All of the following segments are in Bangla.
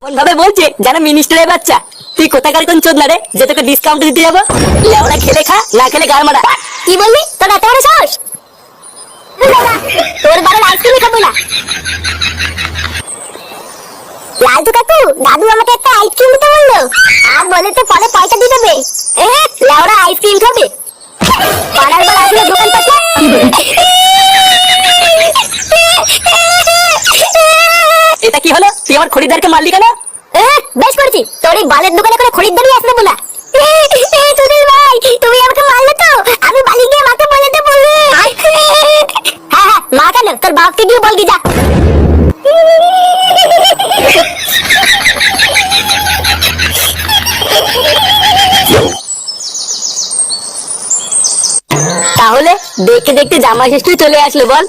কোন ভাবে বলছে যেন মিনিস্টারের বাচ্চা। তুই কোথাকার কোন চোদ না রে যে তোকে ডিসকাউন্ট দিতে যাবো? লেওড়া খেলে খা, না খেলে গাল মারা। কি বললি? তোর এত বড় সাহস? তোর বাবার আইসক্রিম খাবো না। লালটু কাকু, দাদু আমাকে একটা আইসক্রিম দিতে বললো, আর বলে তো পরে পয়সা দিয়ে দেবে। লেওড়া আইসক্রিম খাবে? পাড়ার বেলা আসলে দোকান পাশে। এটা কি হলো? তুই আমার খরিদ্দারকে মারলি কেন? বেশ করেছি, তোর এই বালের দোকানে করে খরিদ্দারই আসবে না। সুনীল ভাই, তুমি আমাকে মারলে তো, আমি বালি গিয়ে মাকে বলে দেবো। হ্যাঁ, মা কেন, তোর বাপকে গিয়ে বলবি যা। তাহলে দেখতে দেখতে জামাই ষষ্ঠী চলে আসলো বল।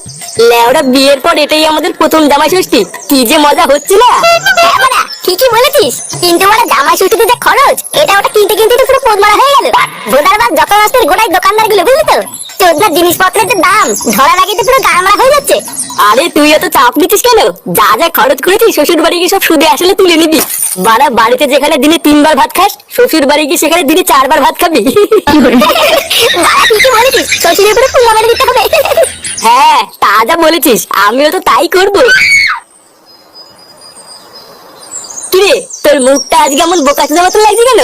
লেওড়া বিয়ের পর এটাই আমাদের প্রথম জামাই ষষ্ঠী। কি যে মজা হচ্ছে না। হ্যাঁ বাড়া, ঠিকই বলেছিস, কিন্তু বাড়া জামাই ষষ্ঠীতে যে খরচ, এটা ওটা কিনতে কিনতে তো পুরো পোদ মারা হয়ে গেল। ভোদার বাদ যত রাস্তার গোড়ায় দোকানদার গুলো, বুঝলি তো, চোদ্দার জিনিসপত্রের যে দাম ধরার আগে তো পুরো গা মারা হয়ে যাচ্ছে। আরে তুই এত চাপ নিচ্ছিস কেন? যা যা খরচ করেছিস শ্বশুর বাড়ি গিয়ে সব সুদে আসলে তুলে নিবি। বাড়া বাড়িতে যেখানে দিনে 3 বার ভাত খাস, শ্বশুর বাড়ি গিয়ে সেখানে দিনে 4 বার ভাত খাবি। বাড়া ঠিকই বলেছিস, শ্বশুরের উপরে পুঙ্গা মেরে দিতে হবে। হ্যাঁ, তা যা বলেছিস, আমিও তো তাই করবো। কিরে, তোর মুখটা আজকে এমন বোকাচোদা মতো লাগছে কেন?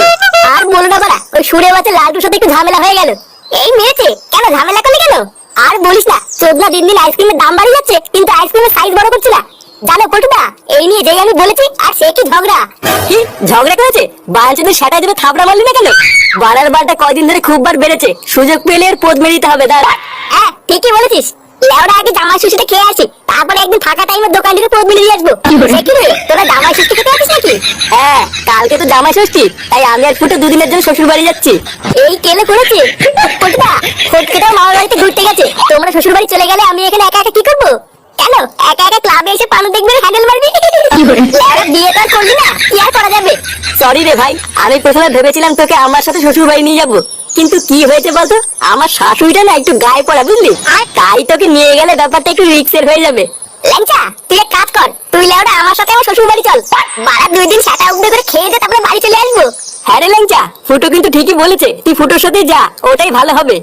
আর বলো না বাড়া, ওই সুরে বাচ্চা লালটুর সাথে একটু ঝামেলা হয়ে গেল। এই মেরেছে কেন, ঝামেলা করলি কেন? আর বলিস না, চোদনা দিন দিন আইসক্রিমের দাম বাড়িয়ে যাচ্ছে, কিন্তু আইসক্রিমের সাইজ বড় করছে না। জানো পল্টুদা, এই নিয়ে যেই আমি বলেছি, আর সে কি ঝগড়া। কি ঝগড়া করেছে? বাঞ্চদের সেটাই দেবে, থাবড়া মারলি না কেন? বাড়ার বারটা কয়দিন ধরে খুব বার বেড়েছে, সুযোগ পেলে এর পোদ মেরে দিতে হবে। দাঁড়া। হ্যাঁ ঠিকই বলেছিস, লেওড়া আগে জামাই ষষ্ঠীতে খেয়ে আসি, তারপরে একদিন ফাঁকা টাইমে দোকান থেকে পোদ মিলিয়ে আসবো। সে কি রে, তোরা জামাই ষষ্ঠী খেতে আসিস নাকি? হ্যাঁ, কালকে তো জামাই ষষ্ঠী, তাই আমি আর ফুটে 2 দিনের জন্য শ্বশুর বাড়ি যাচ্ছি। এই কেলে করেছে পল্টুদা, ফটকেটাও মামার বাড়িতে ঘুরতে গেছে, তোমরা শ্বশুর বাড়ি চলে গেলে আমি এখানে একা একা কি করবো? কেন একা একা ক্লাবে এসে পানু দেখবে, হ্যান্ডেল মারবি? লেওড়া বিয়ে তো আর করবি না, কি আর করা যাবে। সরি রে ভাই, আমি প্রথমে ভেবেছিলাম তোকে আমার সাথে শ্বশুর বাড়ি নিয়ে যাবো, কিন্তু কি হয়েছে বলতো, আমার শাশুড়িটা না একটু গায়ে পড়া, বুঝলি, তাই তোকে নিয়ে গেলে ব্যাপারটা একটু রিস্কের হয়ে যাবে। ল্যাংচা, তুই এক কাজ কর, তুই লেওড়া আমার সাথে আমার শ্বশুর বাড়ি চল, বাড়া 2 দিন সাটা উঠবে করে খেয়ে দে, তারপরে বাড়ি চলে আসবো। হ্যাঁ রে ল্যাংচা, ফুটো কিন্তু ঠিকই বলেছে, তুই ফুটোর সাথে যা, ওটাই ভালো হবে।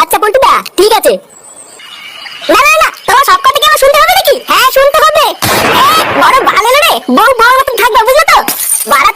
আচ্ছা পল্টুদা, ঠিক আছে। না না না, তোমার সব কথা কি আমার শুনতে হবে নাকি? হ্যাঁ শুনতে হবে। বড় ভালো রে, বউ বড় মতন থাকবে, বুঝলে তো? বাড়া